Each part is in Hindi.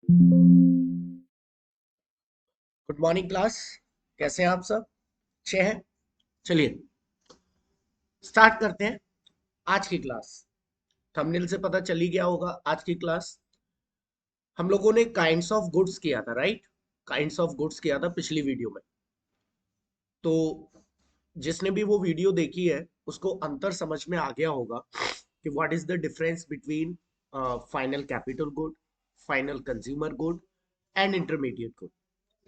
Good morning class. कैसे हैं आप सब? अच्छे हैं। चलिए स्टार्ट करते हैं आज की क्लास। थंबनेल से पता चल ही गया होगा आज की क्लास हम लोगों ने काइंड्स ऑफ गुड्स किया था, राइट? काइंड्स ऑफ गुड्स किया था पिछली वीडियो में। तो जिसने भी वो वीडियो देखी है उसको अंतर समझ में आ गया होगा कि what is the difference between final capital good, final consumer good and intermediate good.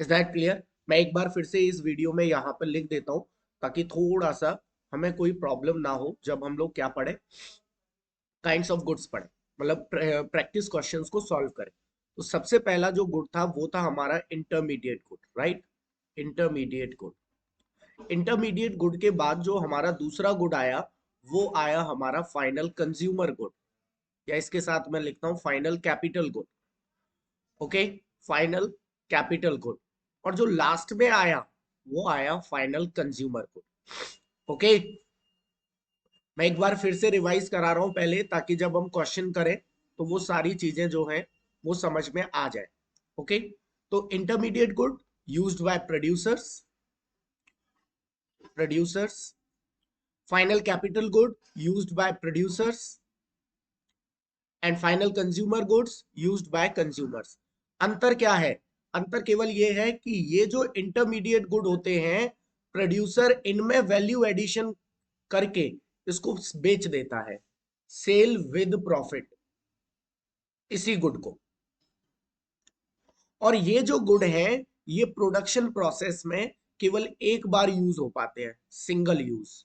Is that clear? मैं एक बार फिर से इस वीडियो में यहाँ पर लिख देता हूँ ताकि थोड़ा सा हमें कोई प्रॉब्लम ना हो जब हम लोग क्या पढ़े, काइंड्स ऑफ गुड्स पढ़े, मतलब प्रैक्टिस क्वेश्चंस को सॉल्व करें। तो सबसे पहला जो गुड था वो था हमारा intermediate good, right? Intermediate good. Intermediate good के बाद जो हमारा दूसरा गुड आया वो आया हमारा फाइनल कंज्यूमर गुड, या इसके साथ मैं लिखता हूं final capital good. Okay, final capital good. और जो लास्ट में आया वो आया फाइनल कंज्यूमर गुड। ओके, मैं एक बार फिर से रिवाइज करा रहा हूं पहले, ताकि जब हम क्वेश्चन करें तो वो सारी चीजें जो हैं वो समझ में आ जाए। ओके, तो intermediate good used by producers, final capital good used by producers, and final consumer goods used by consumers. अंतर क्या है? अंतर केवल ये है कि ये जो इंटरमीडिएट गुड होते हैं, प्रोड्यूसर इनमें वैल्यू एडिशन करके इसको बेच देता है, सेल विद प्रॉफिट, इसी गुड को। और ये जो गुड है ये प्रोडक्शन प्रोसेस में केवल एक बार यूज हो पाते हैं, सिंगल यूज।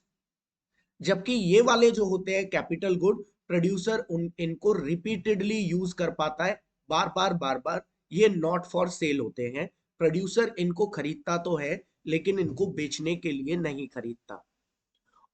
जबकि ये वाले जो होते हैं कैपिटल गुड, प्रोड्यूसर इनको रिपीटेडली यूज कर पाता है, बार बार बार बार। ये नॉट फॉर सेल होते हैं, प्रोड्यूसर इनको खरीदता तो है लेकिन इनको बेचने के लिए नहीं खरीदता।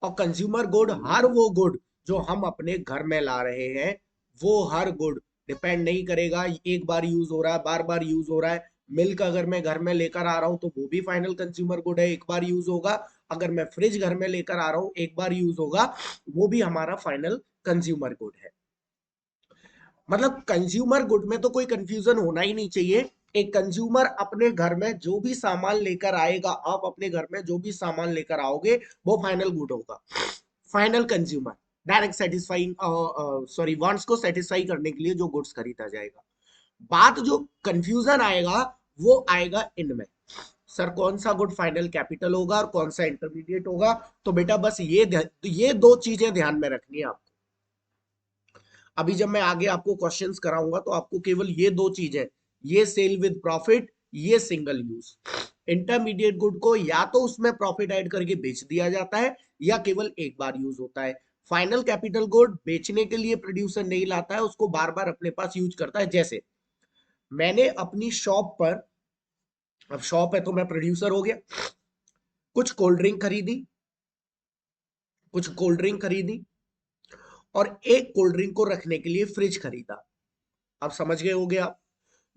और कंज्यूमर गुड, हर वो गुड जो हम अपने घर में ला रहे हैं, वो हर गुड डिपेंड नहीं करेगा एक बार यूज हो रहा है बार बार यूज हो रहा है। मिल्क अगर मैं घर में लेकर आ रहा हूं तो वो भी फाइनल कंज्यूमर गुड है, एक बार यूज होगा। अगर मैं फ्रिज घर में लेकर आ रहा हूं एक बार यूज होगा, वो भी हमारा फाइनल कंज्यूमर गुड है। मतलब कंज्यूमर गुड में तो कोई कंफ्यूजन होना ही नहीं चाहिए। एक कंज्यूमर अपने घर में जो भी सामान लेकर आएगा, आप अपने घर में जो भी सामान लेकर आओगे वो फाइनल गुड होगा, final consumer. Direct satisfying, sorry, wants को सेटिस्फाई करने के लिए जो गुड्स खरीदा जाएगा। बात जो कंफ्यूजन आएगा वो आएगा इनमें, सर कौन सा गुड फाइनल कैपिटल होगा और कौन सा इंटरमीडिएट होगा। तो बेटा बस ये दो चीजें ध्यान में रखनी है आपको। अभी जब मैं आगे आपको क्वेश्चंस कराऊंगा तो आपको केवल ये दो चीजें, ये सेल विद प्रॉफिट, ये सिंगल यूज। इंटरमीडिएट गुड को या तो उसमें प्रॉफिट ऐड करके बेच दिया जाता है या केवल एक बार यूज होता है। फाइनल कैपिटल गुड बेचने के लिए प्रोड्यूसर नहीं लाता है, उसको बार बार अपने पास यूज करता है। जैसे मैंने अपनी शॉप पर, अब शॉप है तो मैं प्रोड्यूसर हो गया, कुछ कोल्ड ड्रिंक खरीदी, कुछ कोल्ड ड्रिंक खरीदी और एक कोल्ड ड्रिंक को रखने के लिए फ्रिज खरीदा। आप समझ गए होगे आप,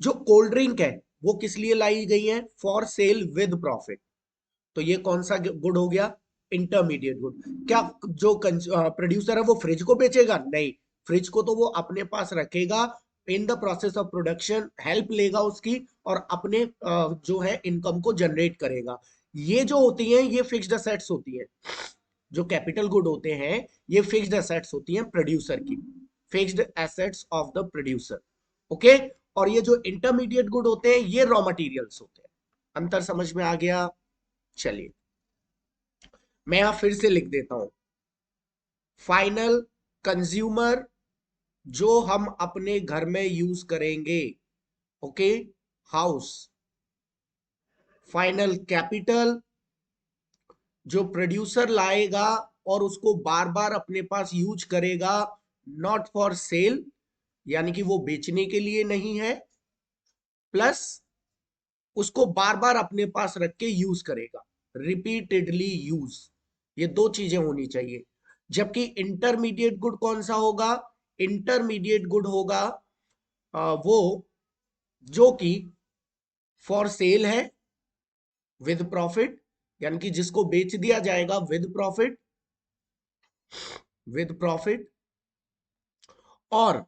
जो कोल्ड ड्रिंक है वो किस लिए लाई गई है? For sale with profit. तो ये कौन सा गुड हो गया? Intermediate good. क्या जो प्रोड्यूसर है वो फ्रिज को बेचेगा? नहीं, फ्रिज को तो वो अपने पास रखेगा, in the process of production help लेगा उसकी, और अपने जो है इनकम को जनरेट करेगा। ये जो होती हैं ये फिक्स्ड असेट्स होती हैं। जो कैपिटल गुड होते हैं ये फिक्स्ड एसेट्स होती हैं प्रोड्यूसर की, fixed assets of the producer. Okay, और ये जो इंटरमीडिएट गुड होते हैं ये रॉ मटेरियल्स होते हैं। अंतर समझ में आ गया? चलिए मैं यहां फिर से लिख देता हूं, फाइनल कंज्यूमर जो हम अपने घर में यूज करेंगे, ओके, हाउस। फाइनल कैपिटल जो प्रोड्यूसर लाएगा और उसको बार बार अपने पास यूज करेगा, नॉट फॉर सेल, यानी कि वो बेचने के लिए नहीं है, प्लस उसको बार बार अपने पास रख के यूज करेगा, रिपीटेडली यूज। ये दो चीजें होनी चाहिए। जबकि इंटरमीडिएट गुड कौन सा होगा? इंटरमीडिएट गुड होगा वो जो कि फॉर सेल है विद प्रॉफिट, यानी कि जिसको बेच दिया जाएगा विद प्रॉफिट, विद प्रॉफिट। और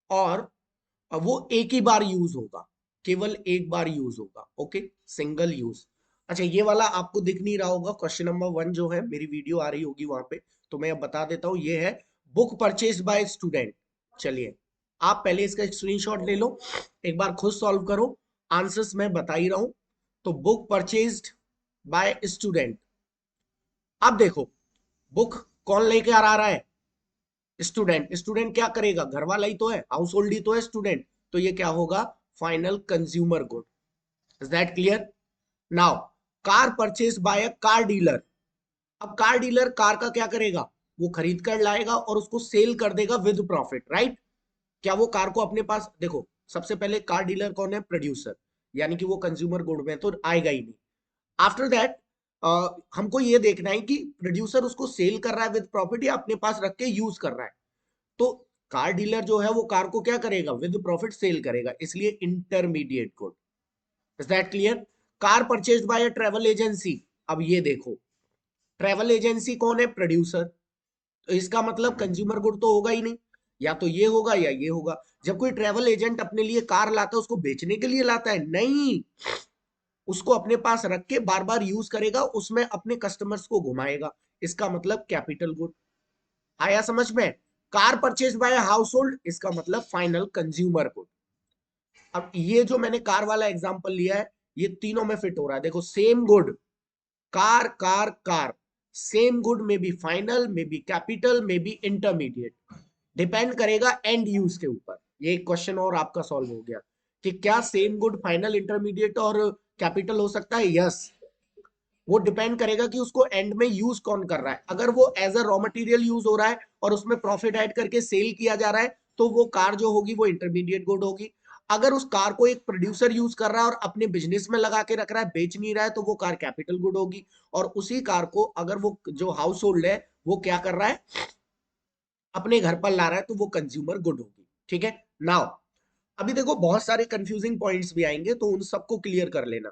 और अब वो एक ही बार यूज होगा, केवल एक बार यूज होगा, ओके, सिंगल यूज। अच्छा, ये वाला आपको दिख नहीं रहा होगा, क्वेश्चन नंबर 1 जो है, मेरी वीडियो आ रही होगी वहां पे, तो मैं अब बता देता हूं, ये है बुक परचेज बाय स्टूडेंट। चलिए, आप पहले इसका स्क्रीनशॉट ले लो, एक बार खुद सॉल्व करो, आंसर्स मैं बता ही रहा हूं। तो बुक परचेज्ड बाय स्टूडेंट, अब देखो, बुक कौन लेके आ रहा है? स्टूडेंट। स्टूडेंट क्या करेगा? घर वाला ही तो है, हाउस होल्ड ही तो है स्टूडेंट, तो ये क्या होगा? Final consumer good. Is that clear? Now, car purchase by a car dealer. अब कार डीलर कार का क्या करेगा? वो खरीद कर लाएगा और उसको सेल कर देगा विद प्रॉफिट, राइट? क्या वो कार को अपने पास, देखो, सबसे पहले कार डीलर कौन है? प्रोड्यूसर, यानी कि वो कंज्यूमर गुड में तो आएगा ही नहीं। आफ्टर दैट हमको ये देखना है कि प्रोड्यूसर उसको सेल कर रहा है विद प्रॉफिट या अपने पास रख के यूज कर रहा है। तो कार डीलर जो है वो कार को क्या करेगा? विद प्रॉफिट सेल करेगा, इसलिए intermediate good. Is that clear? Car purchase by a travel agency, अब ये देखो, ट्रेवल एजेंसी कौन है? प्रोड्यूसर, तो इसका मतलब कंज्यूमर गुड तो होगा ही नहीं, या तो ये होगा या ये होगा। जब कोई ट्रेवल एजेंट अपने लिए कार लाता है, उसको बेचने के लिए लाता है? नहीं, उसको अपने पास रख के बार बार यूज करेगा, उसमें अपने कस्टमर्स को घुमाएगा, इसका मतलब कैपिटल गुड। आया समझ में? Car purchase by house hold, इसका मतलब फाइनल कंज्यूमर गुड। अब ये जो मैंने कार वाला एग्जांपल लिया है, ये तीनों में फिट हो रहा है। देखो, same good, car car car, same good में भी फाइनल, में भी कैपिटल, में भी इंटरमीडिएट, डिपेंड करेगा एंड यूज के ऊपर। ये एक क्वेश्चन और आपका सॉल्व हो गया कि क्या सेम गुड फाइनल, इंटरमीडिएट और कैपिटल हो सकता है? यस। वो डिपेंड करेगा कि उसको एंड में यूज कौन कर रहा है। अगर वो as a raw material use हो रहा है और उसमें प्रॉफिट ऐड करके सेल किया जा रहा है, तो वो कार जो होगी वो इंटरमीडिएट गुड होगी। अगर उस कार को एक प्रोड्यूसर यूज कर रहा है और अपने बिजनेस में लगा के रख रहा है, बेच नहीं रहा है, तो वो कार कैपिटल गुड होगी। और उसी कार को अगर वो जो हाउस होल्ड है वो क्या कर रहा है? अपने घर पर ला रहा है, तो वो कंज्यूमर गुड होगी। ठीक है? नाउ, अभी देखो, बहुत सारे कंफ्यूजिंग पॉइंट्स भी आएंगे, तो उन सबको क्लियर कर लेना।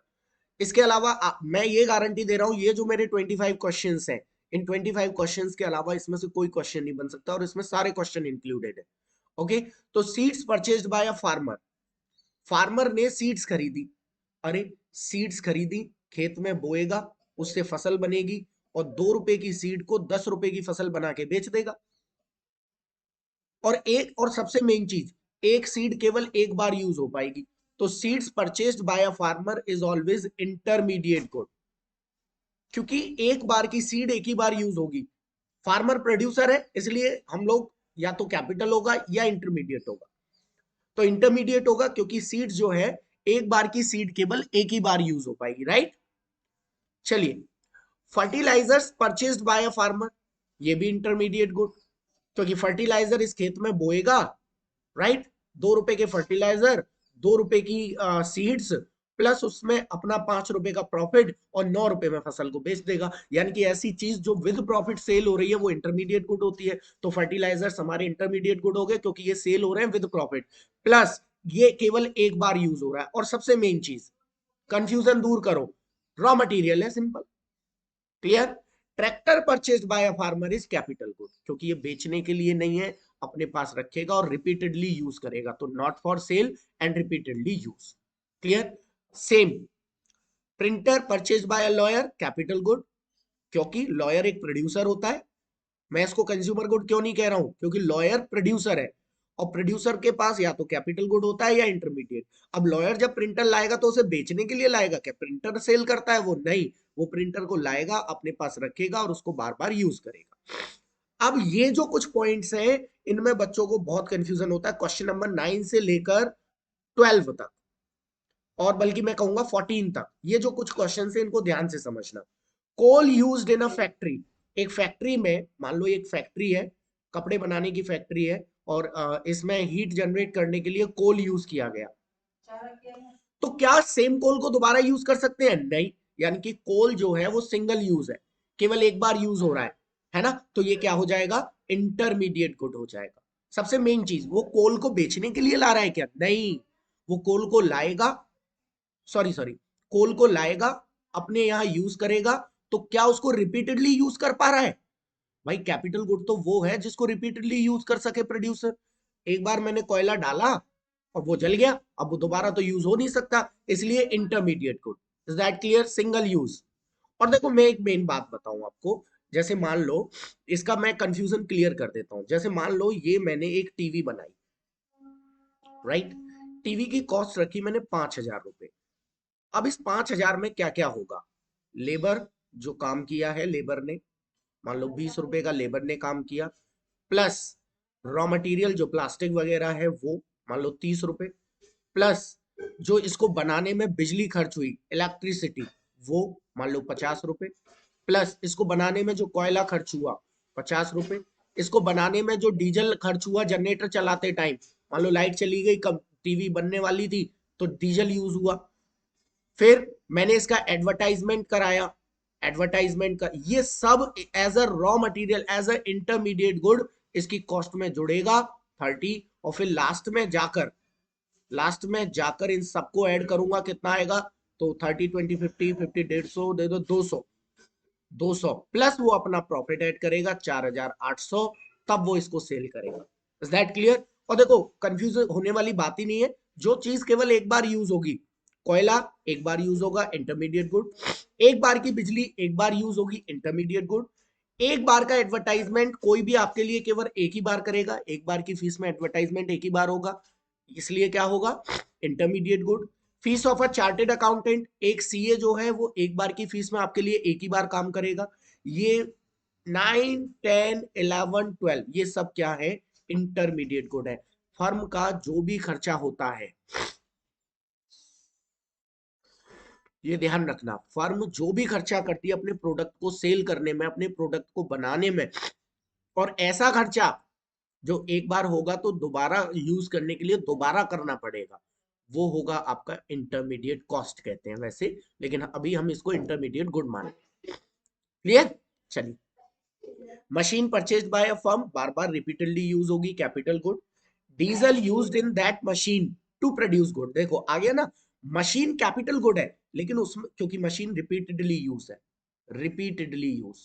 इसके अलावा मैं ये गारंटी दे रहा हूं, ये जो मेरे 25 क्वेश्चंस हैं, इन 25 क्वेश्चंस के अलावा इसमें से कोई क्वेश्चन नहीं बन सकता, और इसमें सारे क्वेश्चन इंक्लूडेड है। ओके? तो seeds purchased by a farmer, farmer ने सीड्स खरीदी। अरे, सीड्स खरीदी, खेत में बोएगा, उससे फसल बनेगी, और 2 रुपए की सीड को 10 रुपए की फसल बना के बेच देगा। और एक और सबसे मेन चीज, एक सीड केवल एक बार यूज हो पाएगी। तो seeds purchased by a farmer is always intermediate good, क्योंकि एक बार की सीड एक ही बार यूज होगी। फार्मर प्रोड्यूसर है, इसलिए हम लोग या तो कैपिटल होगा या इंटरमीडिएट होगा। तो इंटरमीडिएट होगा क्योंकि सीड जो है, एक बार की सीड केवल एक ही बार यूज हो पाएगी, राइट? चलिए, fertilisers purchased by a farmer, ये भी इंटरमीडिएट गुड, क्योंकि फर्टिलाइजर इस खेत में बोएगा, राइट? 2 रुपए के फर्टिलाइजर, 2 रुपए की सीड्स, प्लस उसमें अपना 5 रुपए का प्रॉफिट, और 9 रुपए में फसल को बेच देगा। यानी कि ऐसी चीज जो विद प्रॉफिट सेल हो रही है वो इंटरमीडिएट गुड होती है। तो फर्टिलाइजर्स हमारे इंटरमीडिएट गुड हो गए, क्योंकि ये सेल हो रहे हैं विद प्रॉफिट, प्लस ये केवल एक बार यूज हो रहा है। और सबसे मेन चीज, कंफ्यूजन दूर करो, रॉ मटेरियल है, simple, clear? Tractor purchase by a farmer is capital good, क्योंकि ये बेचने के लिए नहीं है, अपने पास रखेगा और रिपीटेडली यूज करेगा, तो not for sale and repeatedly use. Clear? Same, printer purchase by a lawyer, capital good, क्योंकि लॉयर एक प्रोड्यूसर होता है। मैं इसको कंज्यूमर गुड क्यों नहीं कह रहा हूं? क्योंकि लॉयर प्रोड्यूसर है, और प्रोड्यूसर के पास या तो कैपिटल गुड होता है या इंटरमीडिएट। अब लॉयर जब प्रिंटर लाएगा तो उसे बेचने के लिए लाएगा क्या? प्रिंटर सेल करता है वो? नहीं, वो प्रिंटर को लाएगा, अपने पास रखेगा और उसको बार बार यूज करेगा। अब ये जो कुछ पॉइंट्स हैं, इनमें बच्चों को बहुत कंफ्यूजन होता है, क्वेश्चन नंबर 9 से लेकर 12 तक, और बल्कि मैं कहूंगा 14 तक। ये जो कुछ क्वेश्चन है, इनको ध्यान से समझना। कोल यूज्ड इन अ फैक्ट्री, एक फैक्ट्री में, मान लो एक फैक्ट्री है, कपड़े बनाने की फैक्ट्री है, और इसमें हीट जनरेट करने के लिए कोल यूज किया गया। तो क्या सेम कोल को दोबारा यूज कर सकते हैं? नहीं, यानी कि कोल जो है वो सिंगल यूज है, केवल एक बार यूज हो रहा है ना? तो ये क्या हो जाएगा? इंटरमीडिएट गुड हो जाएगा। सबसे मेन चीज, वो कोल को बेचने के लिए ला रहा है क्या? नहीं, वो कोल को लाएगा, सॉरी सॉरी, कोल को लाएगा, अपने यहां यूज करेगा, तो क्या उसको रिपीटेडली यूज कर पा रहा है? भाई, कैपिटल गुड तो वो है जिसको रिपीटेडली यूज कर सके प्रोड्यूसर। एक बार मैंने कोयला डाला, और वो जल गया, अब वो दोबारा तो यूज हो नहीं सकता, इसलिए intermediate good. Is that clear? Single use. और देखो मैं एक मेन बात बताऊं आपको, जैसे मान लो, इसका मैं कंफ्यूजन क्लियर कर देता हूं। जैसे मान लो ये मैंने एक टीवी बनाई, राइट? टीवी की कॉस्ट रखी मैंने 5,000 रुपए। अब इस 5,000 में क्या क्या होगा? लेबर, जो काम किया है लेबर ने, मान लो 20 रुपए का लेबर ने काम किया, प्लस रॉ मटेरियल जो प्लास्टिक वगैरह है वो मान लो 30 रुपए, प्लस जो इसको बनाने में बिजली खर्च हुई, इलेक्ट्रिसिटी, वो मान लो 50 रुपए, प्लस इसको बनाने में जो कोयला खर्च हुआ 50 रुपए, इसको बनाने में जो डीजल खर्च हुआ जनरेटर चलाते टाइम, मान लो लाइट चली गई, कब टीवी बनने वाली थी तो डीजल यूज हुआ, फिर मैंने इसका एडवर्टाइजमेंट कराया, एडवर्टाइजमेंट का ये सब as a raw material, as a intermediate good इसकी कॉस्ट में जुड़ेगा 30, और फिर लास्ट में जाकर इन सबको ऐड करूंगा, कितना आएगा? तो 30, 20, 50, 50, 150 दे दो, 200, 200 प्लस वो अपना प्रॉफिट ऐड करेगा 4,800, तब वो इसको सेल करेगा। Is that clear? और देखो कंफ्यूज होने वाली बात ही नहीं है, जो चीज केवल एक बार यूज होगी, कोयला एक बार यूज होगा, इंटरमीडिएट गुड। एक बार की बिजली एक बार यूज होगी, इंटरमीडिएट गुड। एक बार का एडवर्टाइजमेंट कोई भी आपके लिए केवल एक ही बार करेगा, एक बार की फीस में एडवर्टाइजमेंट एक ही बार होगा, इसलिए क्या होगा? Intermediate good. Fees of a chartered accountant, एक सीए जो है वो एक बार की फीस में आपके लिए एक ही बार काम करेगा। ये 9, 10, 11, 12 ये सब क्या है? इंटरमीडिएट गुड है। फर्म का जो भी खर्चा होता है, ये ध्यान रखना, फर्म जो भी खर्चा करती है अपने प्रोडक्ट को सेल करने में, अपने प्रोडक्ट को बनाने में, और ऐसा खर्चा जो एक बार होगा तो दोबारा यूज करने के लिए दोबारा करना पड़ेगा, वो होगा आपका इंटरमीडिएट कॉस्ट कहते हैं वैसे, लेकिन अभी हम इसको इंटरमीडिएट गुड मानेंगे। क्लियर? चलिए, machine purchase by a firm बार बार रिपीटेडली यूज होगी, capital good. Diesel used in that machine to produce good, देखो आ गया ना, मशीन कैपिटल गुड है, लेकिन उसमें क्योंकि मशीन रिपीटेडली यूज है, रिपीटेडली यूज,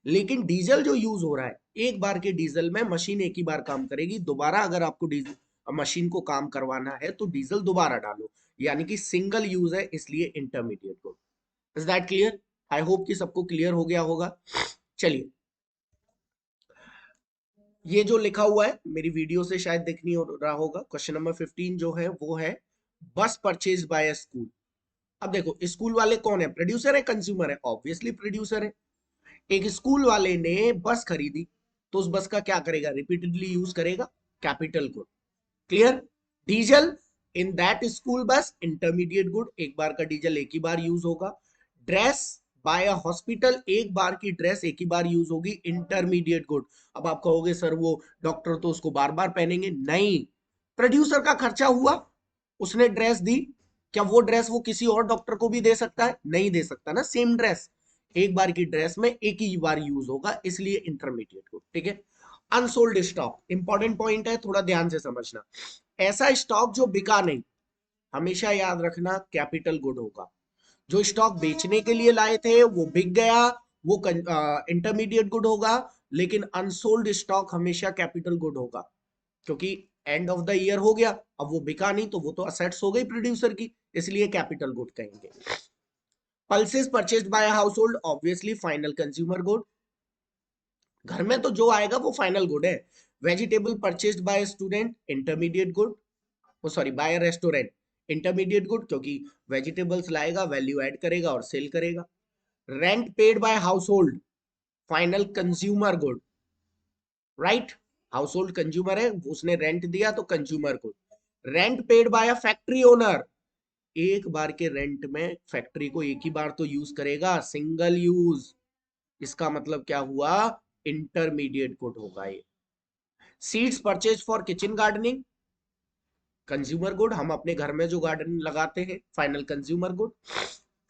लेकिन डीजल जो यूज हो रहा है, एक बार के डीजल में मशीन एक ही बार काम करेगी, दोबारा अगर आपको डीजल मशीन को काम करवाना है तो डीजल दोबारा डालो, यानी कि सिंगल यूज है, इसलिए intermediate good. Is that clear? I hope कि सबको क्लियर हो गया होगा। चलिए, ये जो लिखा हुआ है मेरी वीडियो से शायद देखनी हो रहा होगा, क्वेश्चन नंबर 15 जो है वो है बस परचेज बाय स्कूल। अब देखो स्कूल वाले कौन है? प्रोड्यूसर है, कंज्यूमर है? ऑब्वियसली प्रोड्यूसर है। एक स्कूल वाले ने बस खरीदी, तो उस बस का क्या करेगा? रिपीटेडली यूज करेगा, capital good. Clear? Diesel in that school bus, intermediate good, एक बार का डीजल एक ही बार यूज होगा। ड्रेस बाय अ हॉस्पिटल, एक बार की ड्रेस एक ही बार यूज होगी, इंटरमीडिएट गुड। अब आप कहोगे सर वो डॉक्टर तो उसको बार बार पहनेंगे, नहीं, प्रोड्यूसर का खर्चा हुआ, उसने ड्रेस दी, क्या वो ड्रेस वो किसी और डॉक्टर को भी दे सकता है? नहीं दे सकता ना, सेम ड्रेस एक बार की ड्रेस में एक ही बार यूज होगा, इसलिए इंटरमीडिएट गुड। ठीक है? अनसोल्ड स्टॉक, इंपॉर्टेंट पॉइंट है, थोड़ा ध्यान से समझना। ऐसा स्टॉक जो बिका नहीं, हमेशा याद रखना कैपिटल गुड होगा। जो स्टॉक बेचने के लिए लाए थे वो बिक गया, वो इंटरमीडिएट गुड होगा, लेकिन अनसोल्ड स्टॉक हमेशा कैपिटल गुड होगा, क्योंकि एंड ऑफ द ईयर हो गया, अब वो बिका नहीं तो वो तो असेट्स हो गई प्रोड्यूसर की, इसलिए कैपिटल गुड कहेंगे। Pulses purchased by household, obviously final consumer good, घर में तो जो आएगा वो फाइनल गुड है। Vegetable purchased by student, intermediate good, o sorry by restaurant, intermediate good, क्योंकि वेजिटेबल्स लाएगा, वैल्यू ऐड करेगा और सेल करेगा। Rent paid by household, final consumer good, right? Household consumer है, उसने रेंट दिया तो consumer good. Rent paid by a factory owner, एक बार के रेंट में फैक्ट्री को एक ही बार तो यूज करेगा, सिंगल यूज, इसका मतलब क्या हुआ? इंटरमीडिएट गुड होगा ये। Seeds purchase for kitchen gardening, consumer good, हम अपने घर में जो गार्डन लगाते हैं, final consumer good.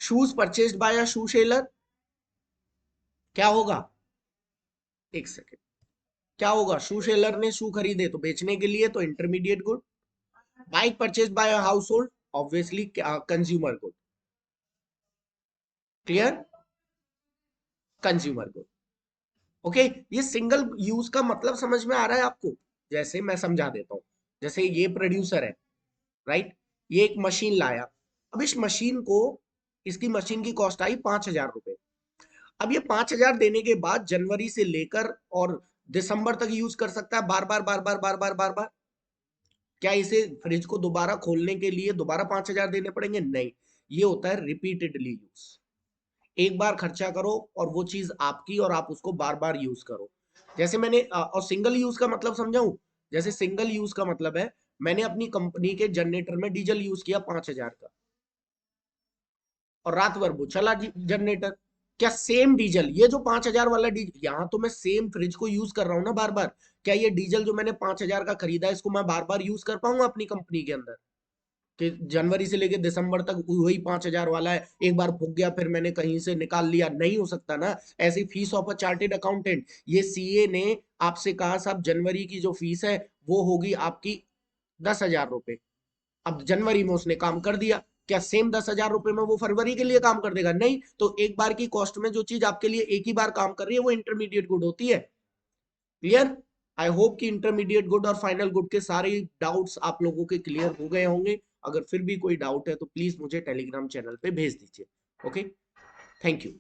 Shoes purchased by a shoe seller, क्या होगा? एक सेकेंड, क्या होगा? शू सेलर ने शू खरीदे तो बेचने के लिए, तो intermediate good. Bike purchase by a house hold, obviously consumer good. Clear? Consumer good. Okay, ये सिंगल यूज का मतलब समझ में आ रहा है आपको? जैसे मैं समझा देता हूं, जैसे ये प्रोड्यूसर है, राइट। ये एक मशीन लाया, अब इस मशीन को, इसकी मशीन की कॉस्ट आई 5,000 रुपए। अब ये 5,000 देने के बाद जनवरी से लेकर और दिसंबर तक यूज कर सकता है, बार बार बार बार बार बार बार बार। क्या इसे फ्रिज को दोबारा खोलने के लिए दोबारा 5,000 देने पड़ेंगे? नहीं, ये होता है रिपीटेडली यूज। एक बार खर्चा करो और वो चीज आपकी, और आप उसको बार बार यूज करो। जैसे मैंने और सिंगल यूज का मतलब समझाऊं, जैसे सिंगल यूज का मतलब है, मैंने अपनी कंपनी के जनरेटर में डीजल यूज किया 5,000 का, और रात भर वो चला जनरेटर। क्या सेम डीजल, ये जो 5,000 वाला डीजल, यहां तो मैं सेम फ्रिज को यूज कर रहा हूं ना बार बार, क्या ये डीजल जो मैंने 5,000 का खरीदा है, इसको मैं बार बार यूज कर पाऊंगा अपनी कंपनी के अंदर? कि जनवरी से लेके दिसंबर तक वही 5,000 वाला है, एक बार फूक गया फिर मैंने कहीं से निकाल लिया, नहीं हो सकता ना। ऐसी fees of a chartered accountant, ये सीए ने आपसे कहा साहब जनवरी की जो फीस है वो होगी आपकी 10,000 रुपए। अब जनवरी में उसने काम कर दिया, क्या सेम 10,000 रुपए में वो फरवरी के लिए काम कर देगा? नहीं। तो एक बार की कॉस्ट में जो चीज आपके लिए एक ही बार काम कर रही है वो इंटरमीडिएट गुड होती है। क्लियर? आई होप कि इंटरमीडिएट गुड और फाइनल गुड के सारे डाउट्स आप लोगों के क्लियर हो गए होंगे। अगर फिर भी कोई डाउट है तो प्लीज मुझे टेलीग्राम चैनल पे भेज दीजिए। Okay, thank you.